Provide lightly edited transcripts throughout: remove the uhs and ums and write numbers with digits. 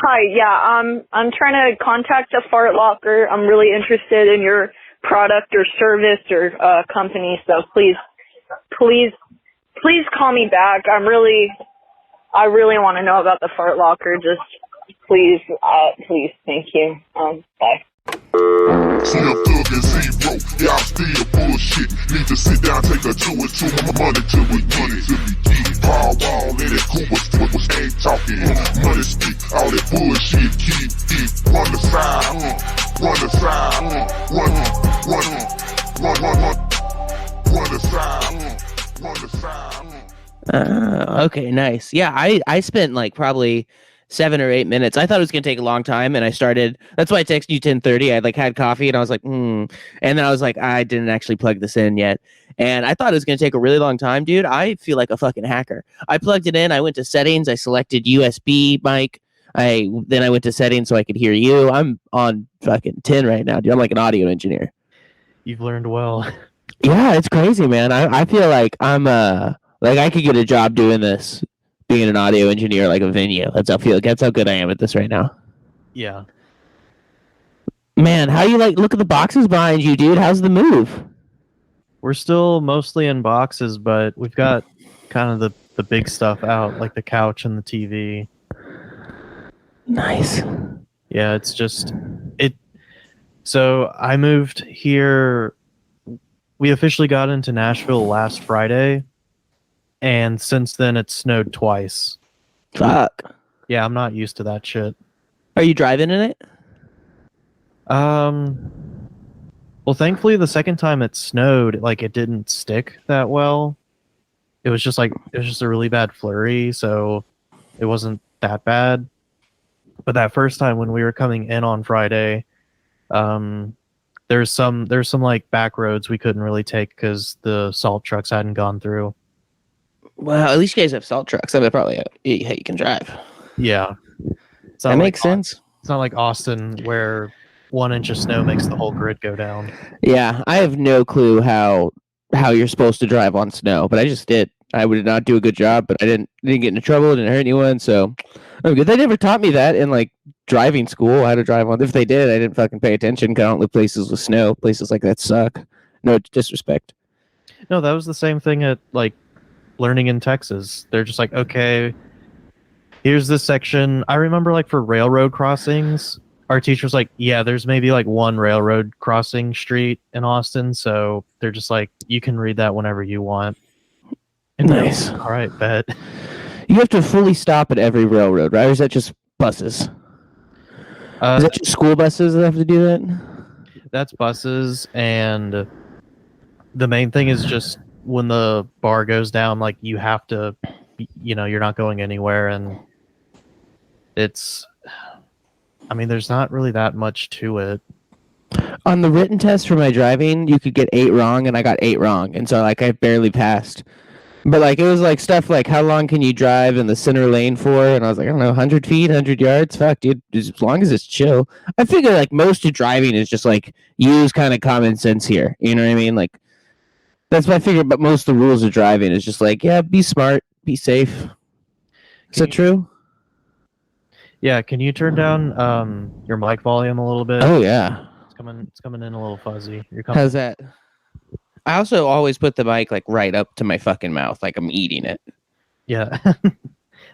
Hi, yeah, I'm trying to contact a fart locker. I'm really interested in your product or service or company, so please, please call me back. I really want to know about the fart locker. Just please, please, thank you. Bye. See a thug and zero, yeah, I'm still bullshit. Need to sit down, take a two and two, my money till we get it. Ball, let it cool, was ain't talking. Money speak, all that bullshit, keep it. Run the side, run the side, run the side, run the side. Okay, nice. Yeah, I spent like probably 7 or 8 minutes. I thought it was gonna take a long time, and I started. That's why I texted you 10:30. I like had coffee, and I was like, and then I was like, I didn't actually plug this in yet, and I thought it was gonna take a really long time, dude. I feel like a fucking hacker. I plugged it in. I went to settings. I selected USB mic. I went to settings so I could hear you. I'm on fucking 10 right now, dude. I'm like an audio engineer. You've learned well. Yeah, it's crazy, man. I feel like I'm like I could get a job doing this, being an audio engineer, like a venue. That's how good I am at this right now. Yeah. Man, how you like look at the boxes behind you, dude? How's the move? We're still mostly in boxes, but we've got kind of the big stuff out, like the couch and the TV. Nice. Yeah, it's just it. So I moved here. We officially got into Nashville last Friday, and since then it's snowed twice. Fuck. Yeah, I'm not used to that shit. Are you driving in it? Well, thankfully the second time it snowed, like it didn't stick that well. It was just a really bad flurry, so it wasn't that bad. But that first time when we were coming in on Friday, there's some like back roads we couldn't really take because the salt trucks hadn't gone through. Well, at least you guys have salt trucks. I mean, probably you can drive. Yeah, That makes sense. It's not like Austin where 1 inch of snow makes the whole grid go down. Yeah, I have no clue how you're supposed to drive on snow, but I just did. I would not do a good job, but I didn't get into trouble, didn't hurt anyone, so I'm good. They never taught me that in like driving school, how to drive on. If they did, I didn't fucking pay attention. 'Cause I don't live places with snow. Places like that suck. No disrespect. No, that was the same thing at like learning in Texas. They're just like, okay, here's this section. I remember like for railroad crossings, our teacher's like, yeah, there's maybe like one railroad crossing street in Austin, so they're just like, you can read that whenever you want. And nice. All right, bet. You have to fully stop at every railroad, right? Or is that just buses? Is that just school buses that have to do that? That's buses, and the main thing is just when the bar goes down, like you have to, you're not going anywhere, and it's, I mean, there's not really that much to it. On the written test for my driving, you could get 8 wrong, and I got 8 wrong, and so like I barely passed. But like it was like stuff like how long can you drive in the center lane for? And I was like, I don't know, 100 feet, 100 yards. Fuck, dude, as long as it's chill. I figure like most of driving is just like use kind of common sense here. You know what I mean? Like that's what I figure. But most of the rules of driving is just like, yeah, be smart, be safe. Is that true? Yeah. Can you turn down your mic volume a little bit? Oh yeah, it's coming in a little fuzzy. How's that? I also always put the mic like right up to my fucking mouth, like I'm eating it. Yeah,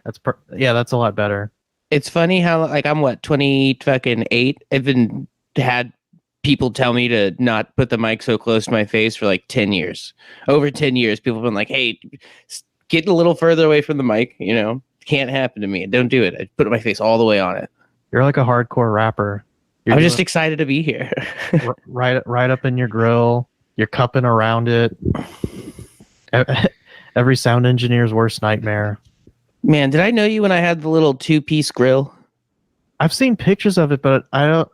that's a lot better. It's funny how like I'm 28. I've been had people tell me to not put the mic so close to my face for like 10 years. Over 10 years, people have been like, "Hey, get a little further away from the mic." You know, can't happen to me. Don't do it. I put my face all the way on it. You're like a hardcore rapper. I'm just excited to be here. right up in your grill. You're cupping around it. Every sound engineer's worst nightmare. Man, did I know you when I had the little 2-piece grill? I've seen pictures of it, but I don't.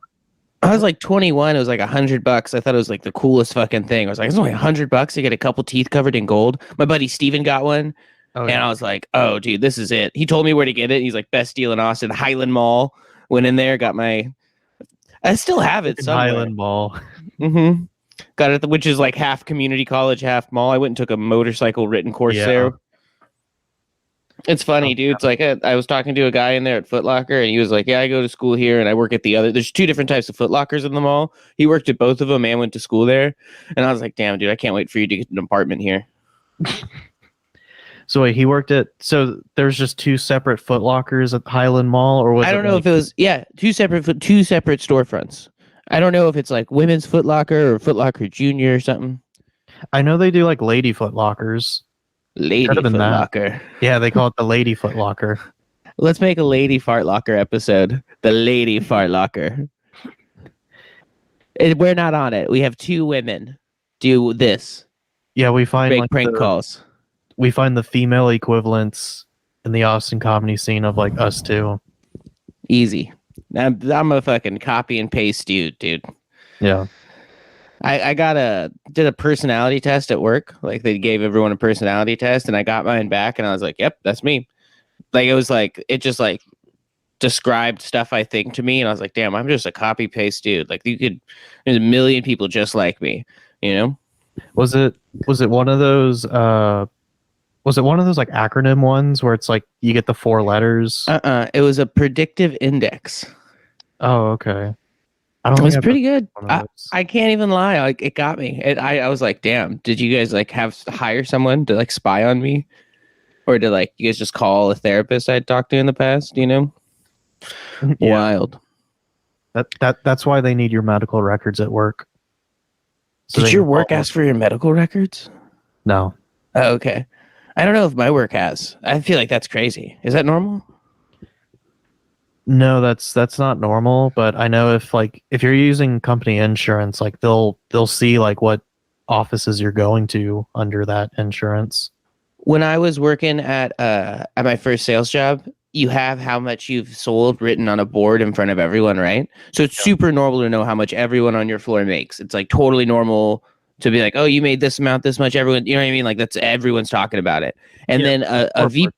I was like 21. It was like $100. I thought it was like the coolest fucking thing. I was like, it's only $100 to get a couple teeth covered in gold. My buddy Steven got one. Oh, yeah. And I was like, oh, dude, this is it. He told me where to get it. He's like, best deal in Austin. Highland Mall. Went in there, got my. I still have it somewhere. Highland Mall. Mm-hmm. Got it, which is like half community college, half mall. I went and took a motorcycle written course there. It's funny, dude. It's like I was talking to a guy in there at Foot Locker, and he was like, "Yeah, I go to school here, and I work at the other." There's two different types of Foot Lockers in the mall. He worked at both of them and went to school there. And I was like, "Damn, dude, I can't wait for you to get an apartment here." So wait, he worked at. So there's just two separate Foot Lockers at Highland Mall, or was I don't know like, if it was two separate storefronts. I don't know if it's like women's Foot Locker or Foot Locker Junior or something. I know they do like lady Foot Lockers. Lady Could've Foot been that. Locker. Yeah, they call it the lady Foot Locker. Let's make a Lady Fart Locker episode. The Lady Fart Locker. We're not on it. We have two women do this. Yeah, we find Make like prank calls. we find the female equivalents in the Austin comedy scene of like us two. Easy. I'm a fucking copy and paste dude. Yeah. I did a personality test at work. Like they gave everyone a personality test, and I got mine back, and I was like, "Yep, that's me." Like it just like described stuff I think to me, and I was like, "Damn, I'm just a copy paste dude." Like there's a million people just like me, you know? Was it one of those like acronym ones where it's like you get the 4 letters? It was a predictive index. Oh, okay. I It don't was think I've pretty good. one of those. I can't even lie. Like it got me. I was like, damn, did you guys like hire someone to like spy on me? Or did like you guys just call a therapist I'd talked to in the past, you know? Yeah. Wild. That's why they need your medical records at work. So Did they your can work follow- ask for your medical records? No. Oh, okay. I don't know if my work has. I feel like that's crazy. Is that normal? No, that's not normal, but I know if you're using company insurance, like they'll see like what offices you're going to under that insurance. When I was working at my first sales job, you have how much you've sold written on a board in front of everyone, right? So it's super normal to know how much everyone on your floor makes. It's like totally normal to be like, oh, you made this amount, this much. Everyone, you know what I mean? Like that's everyone's talking about it. And then a VP,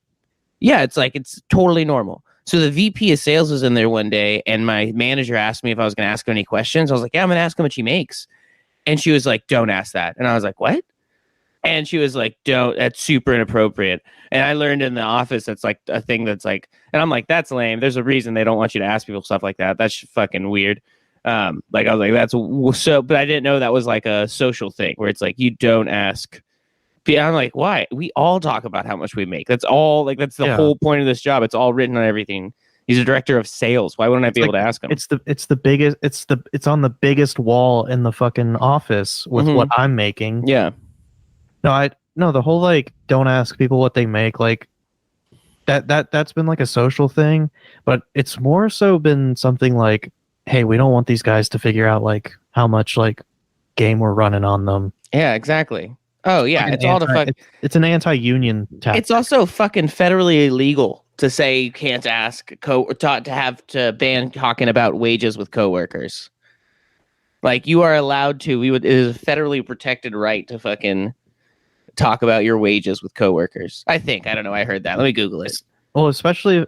yeah, it's totally normal. So the VP of sales was in there one day, and my manager asked me if I was going to ask him any questions. I was like, yeah, I'm going to ask him what he makes. And she was like, don't ask that. And I was like, what? And she was like, don't, that's super inappropriate. And I learned in the office, that's like a thing that's like, and I'm like, that's lame. There's a reason they don't want you to ask people stuff like that. That's fucking weird. Like I was like, that's so, but I didn't know that was like a social thing where it's like, you don't ask. I'm like, why? We all talk about how much we make. That's all, like, that's the whole point of this job. It's all written on everything. He's a director of sales. Why wouldn't I be able to ask him? It's the biggest, it's on the biggest wall in the fucking office with what I'm making. Yeah. No, the whole like don't ask people what they make, like that's been like a social thing, but it's more so been something like, hey, we don't want these guys to figure out like how much like game we're running on them. Yeah, exactly. Oh yeah, Like it's all the fuck. It's an anti-union tactic. It's also fucking federally illegal to say you can't ask to ban talking about wages with coworkers. Like you are allowed to. It is a federally protected right to fucking talk about your wages with coworkers. I think. I don't know. I heard that. Let me Google it. Well, especially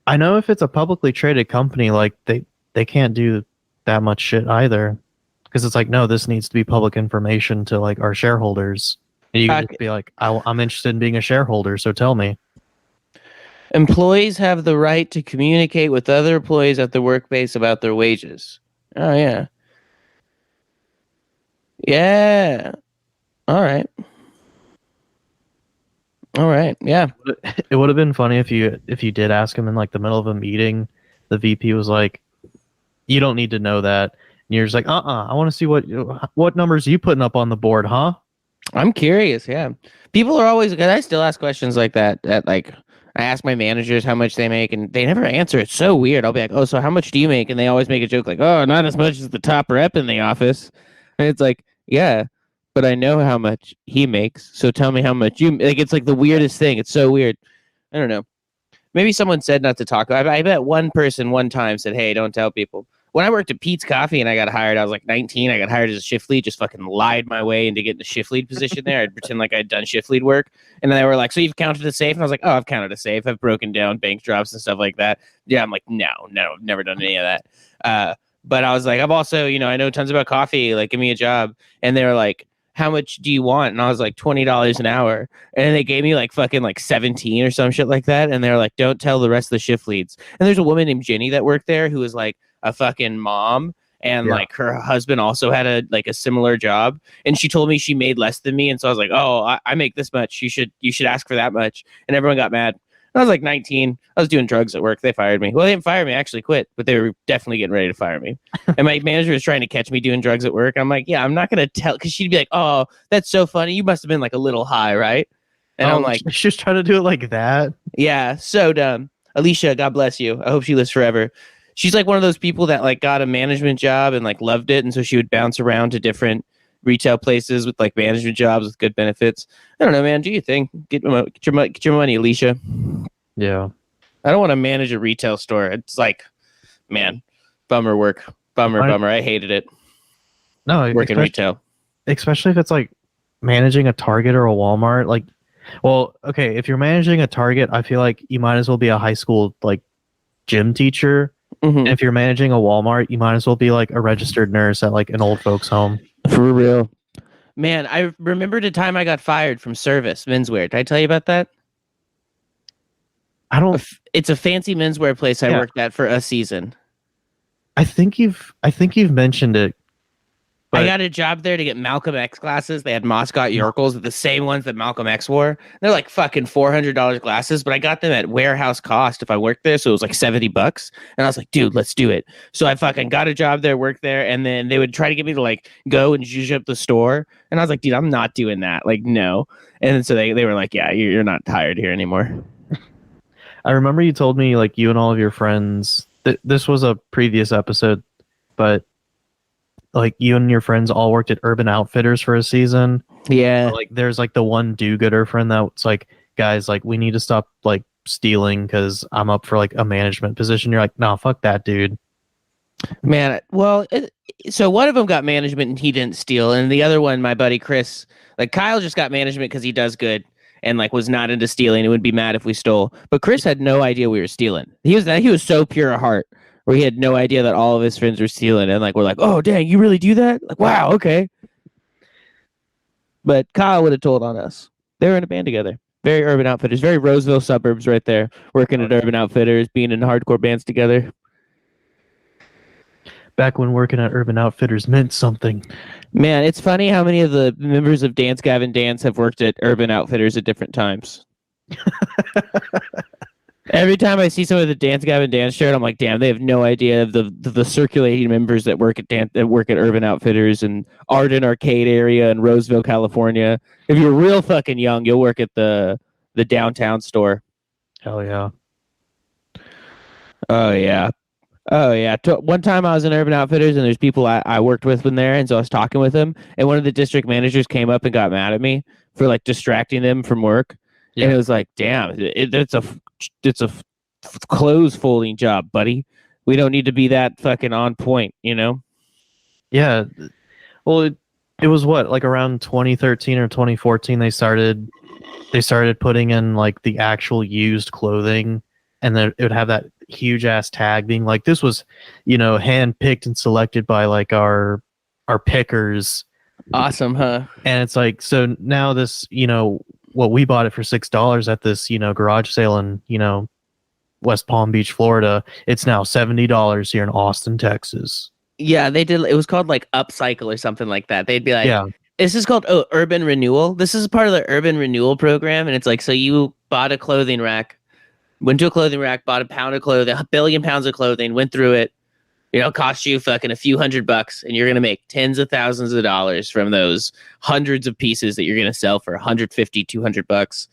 I know if it's a publicly traded company, like they can't do that much shit either. Because it's like, no, this needs to be public information to like our shareholders. And you can just be like, I'm interested in being a shareholder, so tell me. Employees have the right to communicate with other employees at the workplace about their wages. Oh yeah. Yeah. All right. Yeah. It would have been funny if you did ask him in like the middle of a meeting. The VP was like, "You don't need to know that." And you're just like, I want to see what numbers you putting up on the board, huh? I'm curious. Yeah. People are always, I still ask questions like that. Like, I ask my managers how much they make, and they never answer. It's so weird. I'll be like, oh, so how much do you make? And they always make a joke like, oh, not as much as the top rep in the office. And it's like, yeah, but I know how much he makes. So tell me how much you like. It's like the weirdest thing. It's so weird. I don't know. Maybe someone said not to talk. I bet one person one time said, hey, don't tell people. When I worked at Pete's Coffee and I got hired, I was like 19. I got hired as a shift lead, just fucking lied my way into getting the shift lead position there. I'd pretend like I'd done shift lead work. And then they were like, so you've counted a safe? And I was like, oh, I've counted a safe. I've broken down bank drops and stuff like that. Yeah, I'm like, no, never done any of that. But I was like, I've also, I know tons about coffee. Like, give me a job. And they were like, how much do you want? And I was like, $20 an hour. And they gave me like fucking like 17 or some shit like that. And they're like, don't tell the rest of the shift leads. And there's a woman named Jenny that worked there who was like a fucking mom. And like her husband also had a similar job. And she told me she made less than me. And so I was like, oh, I make this much. You should ask for that much. And everyone got mad. I was like 19. I was doing drugs at work. They fired me. Well, they didn't fire me. I actually quit, but they were definitely getting ready to fire me. And my manager was trying to catch me doing drugs at work. I'm like, yeah, I'm not going to tell, because she'd be like, oh, that's so funny. You must have been like a little high, right? And I'm like, she's trying to do it like that. yeah, so dumb. Alicia, God bless you. I hope she lives forever. She's like one of those people that like got a management job and like loved it. And so she would bounce around to different retail places with like management jobs with good benefits. I don't know, man. Do you think get your money, Alicia? Yeah. I don't want to manage a retail store. It's like, man, bummer work. Bummer. I hated it. No, working retail. Especially if it's like managing a Target or a Walmart. Like, well, okay, if you're managing a Target, I feel like you might as well be a high school like gym teacher. Mm-hmm. And if you're managing a Walmart, you might as well be like a registered nurse at like an old folks home. For real. Man, I remembered a time I got fired from Service Menswear. Did I tell you about that? It's a fancy menswear place I worked at for a season. I think you've mentioned it. I got a job there to get Malcolm X glasses. They had Moscot Yorkles, the same ones that Malcolm X wore. They're like fucking $400 glasses, but I got them at warehouse cost if I worked there, so it was like $70. And I was like, dude, let's do it. So I fucking got a job there, worked there, and then they would try to get me to like go and zhuzh up the store. And I was like, dude, I'm not doing that. Like, no. And then so they were like, yeah, you're not hired here anymore. I remember you told me like you and all of your friends. This was a previous episode, but like you and your friends all worked at Urban Outfitters for a season. Yeah. Like there's like the one do-gooder friend that's like, guys, like we need to stop like stealing because I'm up for like a management position. You're like, nah, fuck that, dude. Man, well, so one of them got management and he didn't steal, and the other one, my buddy Chris, like Kyle just got management because he does good and like was not into stealing. He would be mad if we stole, but Chris had no idea we were stealing. He was so pure of heart. Where he had no idea that all of his friends were stealing, and like we're like, oh dang, you really do that? Like, wow, okay. But Kyle would have told on us. They were in a band together. Very Urban Outfitters, very Roseville suburbs right there. Working at Urban Outfitters, being in hardcore bands together. Back when working at Urban Outfitters meant something. Man, it's funny how many of the members of Dance Gavin Dance have worked at Urban Outfitters at different times. Every time I see someone with a Dance Gavin Dance shirt, I'm like, damn, they have no idea of the circulating members that work at Urban Outfitters and Arden Arcade area in Roseville, California. If you're real fucking young, you'll work at the downtown store. Hell yeah. Oh yeah. Oh yeah. One time I was in Urban Outfitters and there's people I worked with in there, and so I was talking with them, and one of the district managers came up and got mad at me for like distracting them from work. Yeah. And it was like, damn, it's a clothes folding job, buddy. We don't need to be that fucking on point, you know? Yeah. Well, it was what, like around 2013 or 2014 they started putting in like the actual used clothing, and then it would have that huge ass tag being like, this was, you know, hand picked and selected by like our pickers. Awesome, huh? And it's like, so now this, you know, what we bought it for $6 at this, you know, garage sale in, you know, West Palm Beach, Florida. It's now $70 here in Austin, Texas. Yeah, they did. It was called like Upcycle or something like that. They'd be like, yeah, this is called Urban Renewal. This is part of the Urban Renewal program. And it's like, so you bought a clothing rack, went to a clothing rack, bought a pound of clothing, 1 billion pounds of clothing, went through it. You know, cost you fucking a few $100, and you're going to make tens of thousands of dollars from those hundreds of pieces that you're going to sell for $150, $200.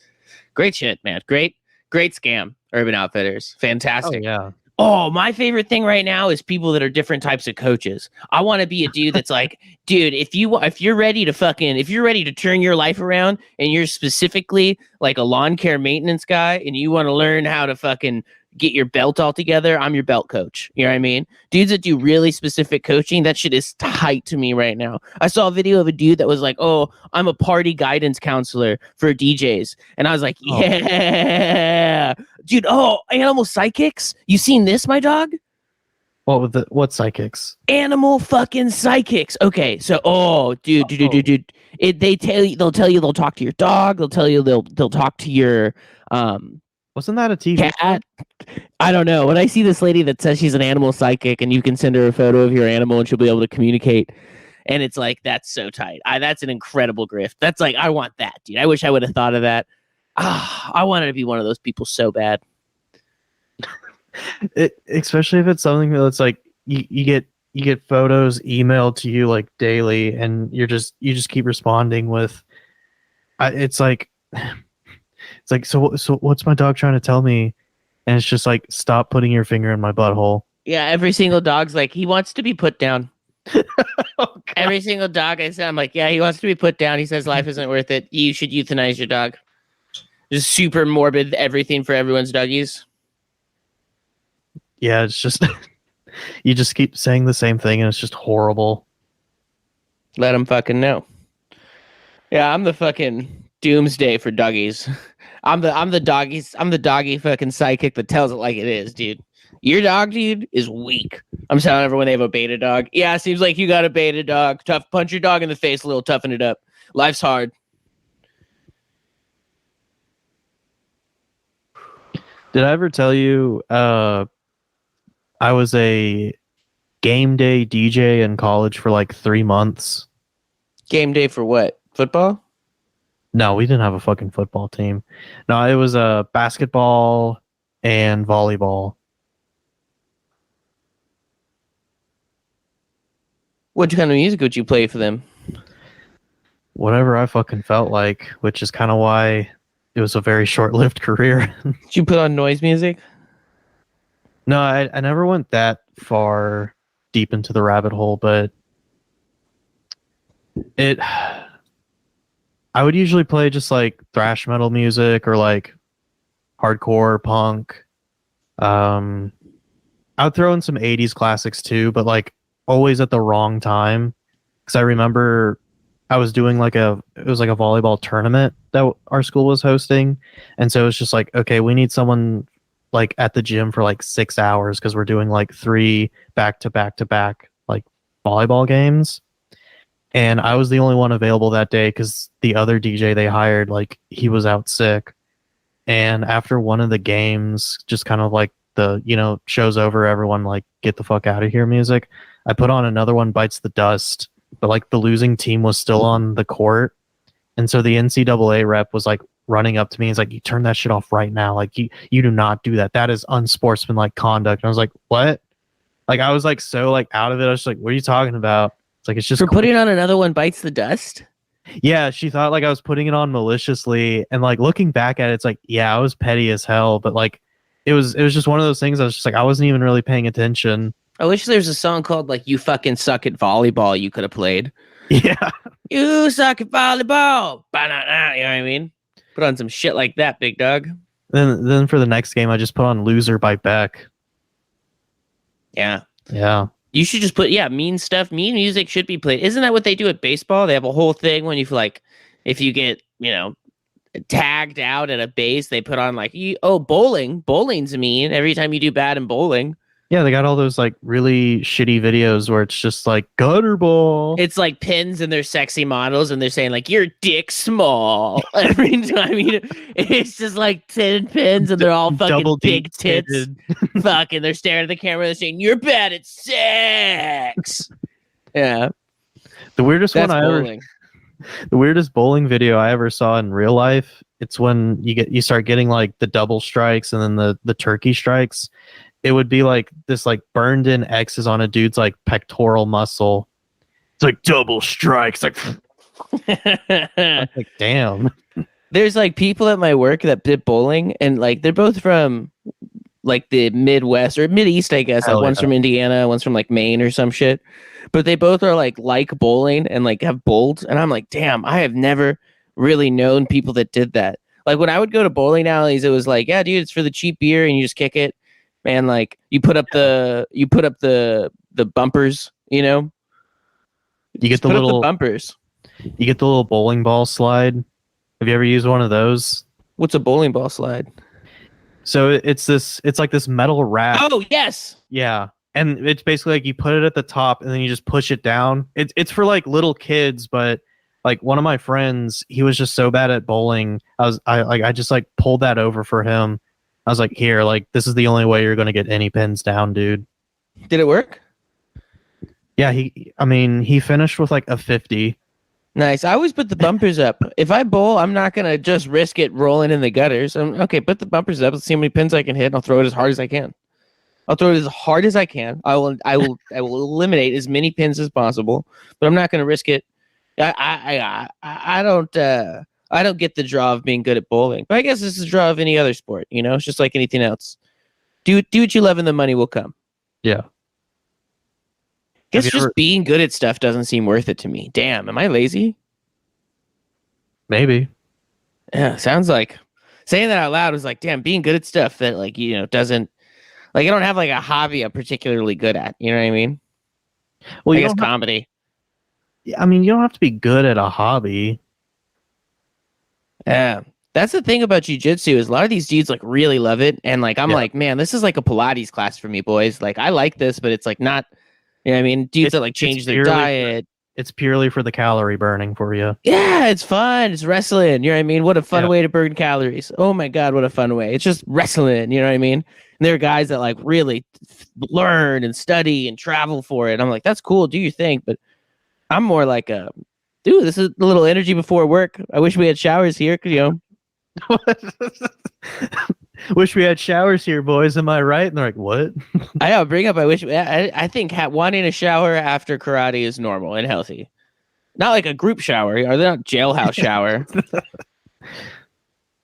Great shit, man. Great scam. Urban Outfitters. Fantastic. Oh, yeah. Oh, my favorite thing right now is people that are different types of coaches. I want to be a dude that's like, dude, if you're ready to turn your life around, and you're specifically like a lawn care maintenance guy, and you want to learn how to fucking get your belt all together, I'm your belt coach. You know what I mean? Dudes that do really specific coaching, that shit is tight to me right now. I saw a video of a dude that was like, oh, I'm a party guidance counselor for DJs. And I was like, yeah. Dude, Animal Psychics? You seen this, my dog? What psychics? Animal fucking Psychics. Okay, so, dude. they'll tell you they'll talk to your dog. They'll tell you they'll talk to your Wasn't that a TV? cat. I don't know. When I see this lady that says she's an animal psychic and you can send her a photo of your animal and she'll be able to communicate, and it's like, that's so tight. That's an incredible grift. That's like, I want that, dude. I wish I would have thought of that. I wanted to be one of those people so bad. Especially if it's something that's like you get photos emailed to you like daily, and you just keep responding with, it's like so what's my dog trying to tell me? And it's just like, stop putting your finger in my butthole. Yeah, every single dog's like, he wants to be put down. Oh, Every single dog I said, I'm like, yeah, he wants to be put down. He says life isn't worth it. You should euthanize your dog. Just super morbid everything for everyone's doggies. Yeah, it's just you just keep saying the same thing, and it's just horrible. Let them fucking know. Yeah, I'm the fucking doomsday for doggies. I'm the doggy fucking psychic that tells it like it is, dude. Your dog, dude, is weak. I'm telling everyone they have a beta dog. Yeah, seems like you got a beta dog. Tough, punch your dog in the face a little, toughen it up. Life's hard. Did I ever tell you I was a game day DJ in college for like 3 months? Game day for what? Football? No, we didn't have a fucking football team. No, it was basketball and volleyball. What kind of music would you play for them? Whatever I fucking felt like, which is kind of why it was a very short-lived career. Did you put on noise music? No, I never went that far deep into the rabbit hole, but I would usually play just like thrash metal music or like hardcore punk. I would throw in some 80s classics too, but like always at the wrong time. Because I remember I was doing it was like a volleyball tournament that our school was hosting. And so it's just like, okay, we need someone like at the gym for like 6 hours because we're doing like 3 back-to-back like volleyball games. And I was the only one available that day because the other DJ they hired, like, he was out sick. And after one of the games, just kind of like the, show's over, everyone like, get the fuck out of here music, I put on another one, Bites the Dust, but like the losing team was still on the court. And so the NCAA rep was like running up to me. He's like, you turn that shit off right now. Like, you do not do that. That is unsportsmanlike conduct. And I was like, what? Like, I was like so like out of it. I was just like, what are you talking about? It's like, it's just for putting on another one Bites the Dust. Yeah, she thought like I was putting it on maliciously, and like looking back at it, it's like, yeah, I was petty as hell, but like it was just one of those things. I was just like, I wasn't even really paying attention. I wish there was a song called like "You Fucking Suck at Volleyball" you could have played. Yeah, you suck at volleyball. Ba-na-na, you know what I mean? Put on some shit like that, big dog. Then for the next game, I just put on "Loser" by Beck. Yeah. You should just put mean stuff. Mean music should be played. Isn't that what they do at baseball? They have a whole thing when if you get tagged out at a base, they put on like bowling. Bowling's mean. Every time you do bad in bowling. Yeah, they got all those like really shitty videos where it's just like gutter ball. It's like pins and they're sexy models and they're saying like your dick small every time. It's just like 10 pins and they're all fucking big tits. Fucking, they're staring at the camera. They're saying you're bad at sex. Yeah, the weirdest bowling video I ever saw in real life. It's when you start getting like the double strikes and then the turkey strikes. It would be like this like burned in X's on a dude's like pectoral muscle. It's like double strikes. Like, like damn. There's like people at my work that did bowling and like they're both from like the Midwest or Mideast, I guess. Like one's from Indiana, one's from like Maine or some shit. But they both are like bowling and like have bowled. And I'm like, damn, I have never really known people that did that. Like when I would go to bowling alleys, it was like, yeah, dude, it's for the cheap beer and you just kick it. And like you put up the bumpers, you get the little bumpers. You get the little bowling ball slide. Have you ever used one of those? What's a bowling ball slide? So it's like this metal rack. Oh yes. Yeah. And it's basically like you put it at the top and then you just push it down. It's for like little kids, but like one of my friends, he was just so bad at bowling. I just like pulled that over for him. I was like, here, like this is the only way you're gonna get any pins down, dude. Did it work? Yeah, he finished with like a 50. Nice. I always put the bumpers up. If I bowl, I'm not gonna just risk it rolling in the gutters. Okay, put the bumpers up. Let's see how many pins I can hit. And I'll throw it as hard as I can. I'll throw it as hard as I can. I will eliminate as many pins as possible, but I'm not gonna risk it. I don't get the draw of being good at bowling, but I guess this is the draw of any other sport. You know, it's just like anything else. Do what you love, and the money will come. Yeah. Guess just being good at stuff doesn't seem worth it to me. Damn, am I lazy? Maybe. Yeah, sounds like saying that out loud was like, damn, being good at stuff that like, you know, doesn't like I don't have like a hobby I'm particularly good at. You know what I mean? Well, I guess comedy. I mean, you don't have to be good at a hobby. Yeah. That's the thing about jujitsu is a lot of these dudes like really love it. And like, I'm like, man, this is like a Pilates class for me, boys. Like I like this, but it's like not, you know what I mean? Dudes that like change their diet. It's purely for the calorie burning for you. Yeah, it's fun. It's wrestling. You know what I mean? What a fun way to burn calories. Oh my God, what a fun way. It's just wrestling. You know what I mean? And there are guys that like really learn and study and travel for it. I'm like, that's cool. Do your thing. But I'm more like, dude, this is a little energy before work. I wish we had showers here. You know, wish we had showers here, boys. Am I right? And they're like, what? I bring up. I think wanting a shower after karate is normal and healthy. Not like a group shower, or they're not jailhouse shower.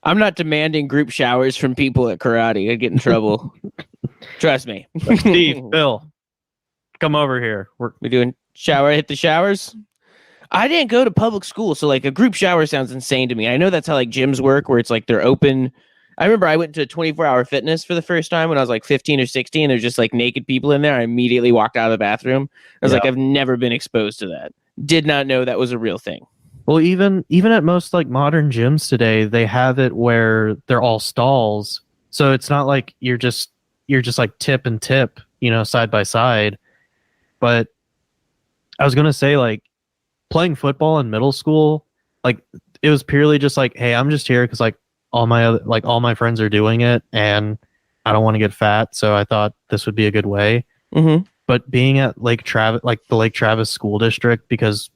I'm not demanding group showers from people at karate. I'd get in trouble. Trust me. Steve, Bill, come over here. We doing shower. Hit the showers. I didn't go to public school, so like a group shower sounds insane to me. I know that's how like gyms work, where it's like they're open. I remember I went to 24-hour fitness for the first time when I was like 15 or 16. There's just like naked people in there. I immediately walked out of the bathroom. I was like, I've never been exposed to that. Did not know that was a real thing. Well, even at most like modern gyms today, they have it where they're all stalls. So it's not like you're just like tip and tip, you know, side by side. But I was gonna say, like, playing football in middle school, like it was purely just like, hey, I'm just here because like all my friends are doing it, and I don't want to get fat, so I thought this would be a good way. Mm-hmm. But being at Lake Travis, like the Lake Travis School District, because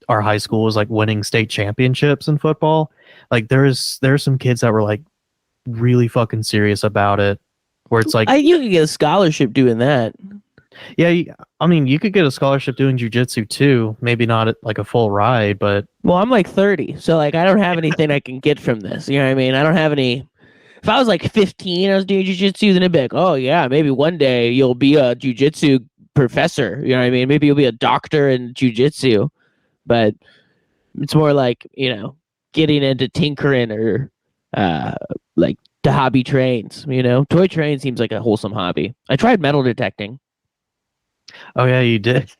our high school was like winning state championships in football, like there's some kids that were like really fucking serious about it, where it's like you could get a scholarship doing that. Yeah, I mean, you could get a scholarship doing jujitsu too. Maybe not like a full ride, but well, I'm like 30, so like I don't have anything I can get from this. You know what I mean? I don't have any. If I was like 15, I was doing jujitsu, then it'd be like, oh yeah, maybe one day you'll be a jujitsu professor. You know what I mean? Maybe you'll be a doctor in jujitsu. But it's more like, you know, getting into tinkering or like the hobby trains. You know, toy train seems like a wholesome hobby. I tried metal detecting. Oh yeah, you did.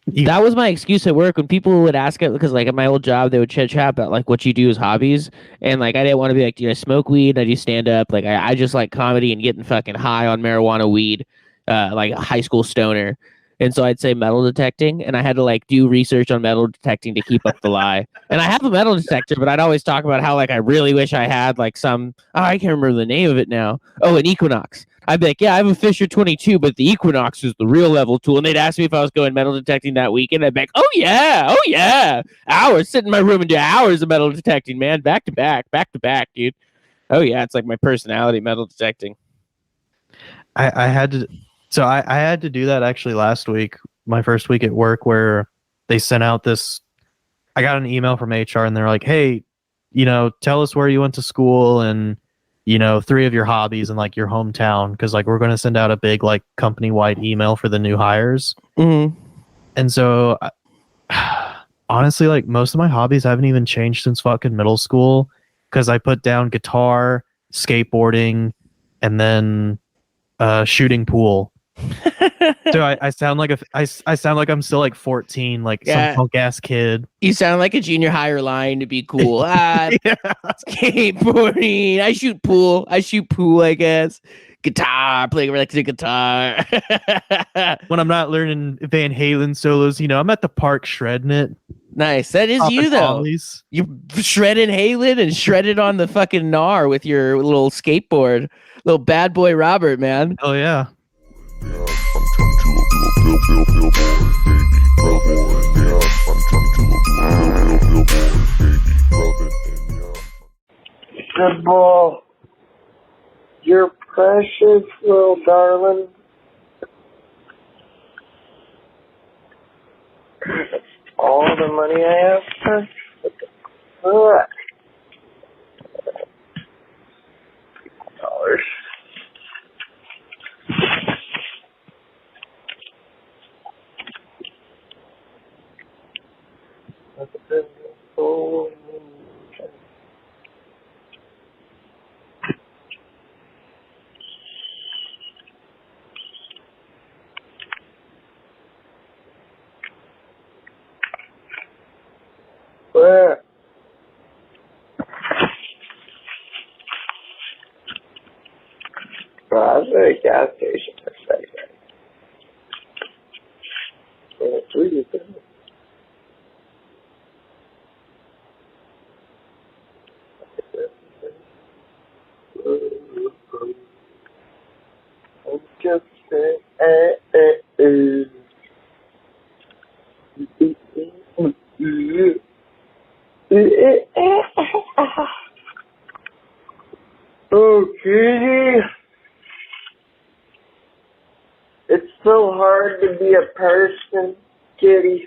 That was my excuse at work when people would ask it, because like at my old job they would chat about like what you do as hobbies, and like I didn't want to be like, do I smoke weed? I do stand up. Like I just like comedy and getting fucking high on marijuana weed, like a high school stoner. And so I'd say metal detecting, and I had to like do research on metal detecting to keep up the lie. And I have a metal detector, but I'd always talk about how like I really wish I had like some, I can't remember the name of it now. Oh, an Equinox. I'd be like, yeah, I have a Fisher 22, but the Equinox is the real level tool. And they'd ask me if I was going metal detecting that weekend. I'd be like, oh yeah. Hours, sit in my room and do hours of metal detecting, man. Back to back, dude. Oh yeah, it's like my personality, metal detecting. I had to do that actually last week, my first week at work, where they sent out this, I got an email from HR and they're like, hey, you know, tell us where you went to school and, you know, 3 of your hobbies in like your hometown. Cause like, we're going to send out a big like company wide email for the new hires. Mm-hmm. And so honestly, like most of my hobbies haven't even changed since fucking middle school. Cause I put down guitar, skateboarding, and then shooting pool. So I sound like I sound like I'm still like 14, like some punk ass kid. You sound like a junior higher line to be cool. Skateboarding. I shoot pool, I guess. Guitar, playing electric guitar. When I'm not learning Van Halen solos, you know, I'm at the park shredding it. Nice. That is you, Popping though. ollies. You shredded Halen and shredded on the fucking gnar with your little skateboard. Little bad boy Robert, man. Oh yeah. I'm turned to a billboard, baby, brother. Yeah, I'm turned to a billboard, baby, brother. Good ball. You're precious, little darling. That's all the money I have. $50. Where? Bro, I was at a gas station for a second. Yeah, where you been? I'm just Okay. It's so hard to be a person, kitty.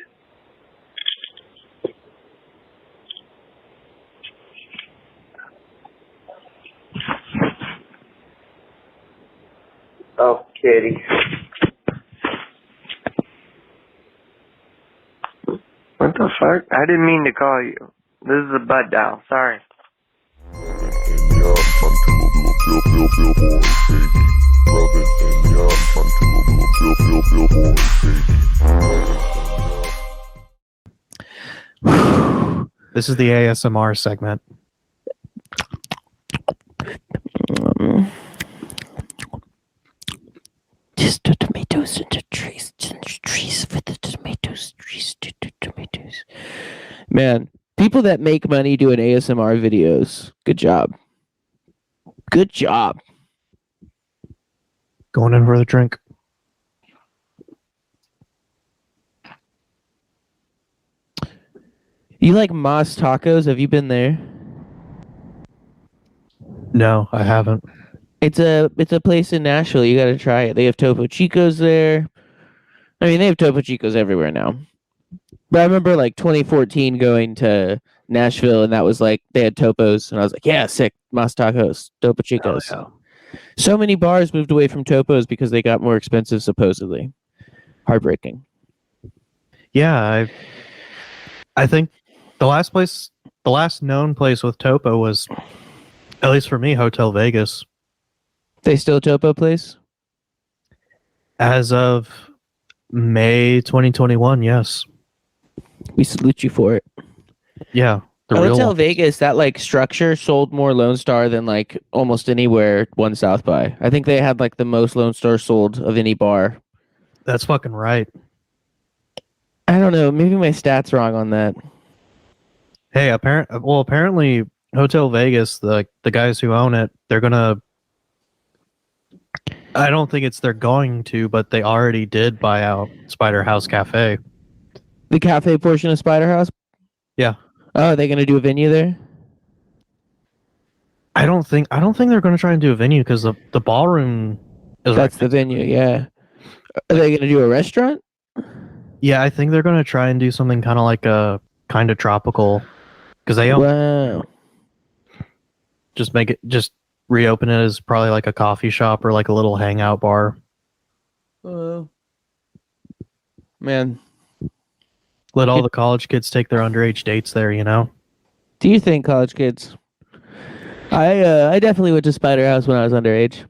Oh, kitty. What the fuck? I didn't mean to call you. This is a butt dial. Sorry. Yeah, I'm turned to a billboard, baby, brother. Yeah, I'm turned to a billboard, baby. This is the ASMR segment. Just the tomatoes and the trees for the tomatoes, trees to the tomatoes. Man, people that make money doing ASMR videos, good job. Good job. Going in for the drink. You like Mas Tacos? Have you been there? No, I haven't. It's a place in Nashville. You got to try it. They have Topo Chicos there. I mean, they have Topo Chicos everywhere now. But I remember like 2014 going to Nashville, and that was like they had Topos, and I was like, yeah, sick. Mas Tacos, Topo Chicos. Oh, So many bars moved away from Topos because they got more expensive, supposedly. Heartbreaking. yeah. I think the last known place with Topo was, at least for me, Hotel Vegas. They still Topo place? As of May 2021, yes. We salute you for it. Yeah. The I would real tell one. Vegas that like structure sold more Lone Star than like almost anywhere one South by. I think they had like the most Lone Star sold of any bar. That's fucking right. I don't know. Maybe my stats wrong on that. Hey, apparently Hotel Vegas, the guys who own it, they're gonna. I don't think they're going to, but they already did buy out Spider House Cafe. The cafe portion of Spider House? Yeah. Oh, are they gonna do a venue there? I don't think they're gonna try and do a venue because the ballroom is That's the venue, yeah. Are they gonna do a restaurant? Yeah, I think they're gonna try and do something kind of like a kind of tropical because they own, Wow. just reopen it as probably like a coffee shop or like a little hangout bar. Man, Let all the college kids take their underage dates there, you know? do you think college kids? I definitely went to Spider House when I was underage.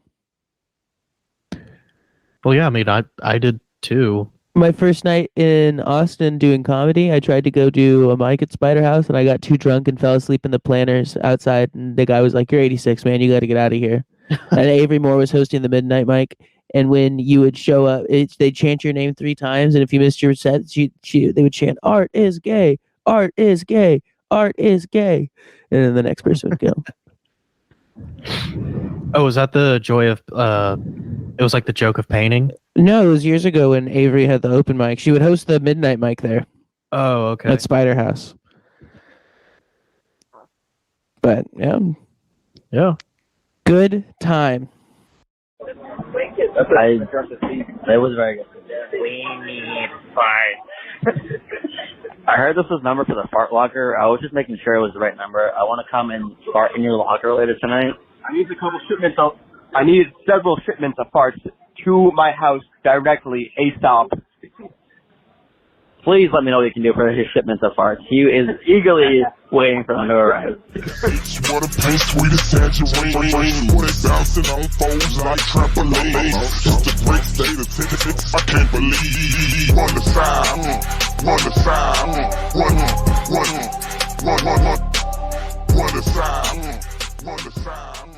Well, yeah, I mean, I did too. My first night in Austin doing comedy, I tried to go do a mic at Spider House, and I got too drunk and fell asleep in the planters outside. And the guy was like, "You're 86, man. You got to get out of here." And Avery Moore was hosting the midnight mic, and when you would show up, they'd chant your name 3 times, and if you missed your set, they would chant, "Art is gay, art is gay, art is gay. And then the next person would go. Oh, was that the joy of it was like the joke of painting? No, it was years ago when Avery had the open mic. She would host the midnight mic there Oh, okay. at Spider House. But yeah, Yeah. good time. It was very good. We need fart. I heard this was number for the fart locker. I was just making sure it was the right number. I want to come and fart in your locker later tonight. I need several shipments of farts to my house directly ASAP. Please let me know what you can do for his shipments of farts. He is eagerly waiting for them to arrive. Bitch, what a pain, sweet as tangerine. Boy, they bouncing on foes like trampoline. Just a great state of Texas, I can't believe. Run the side, run the side, run the side, run the side.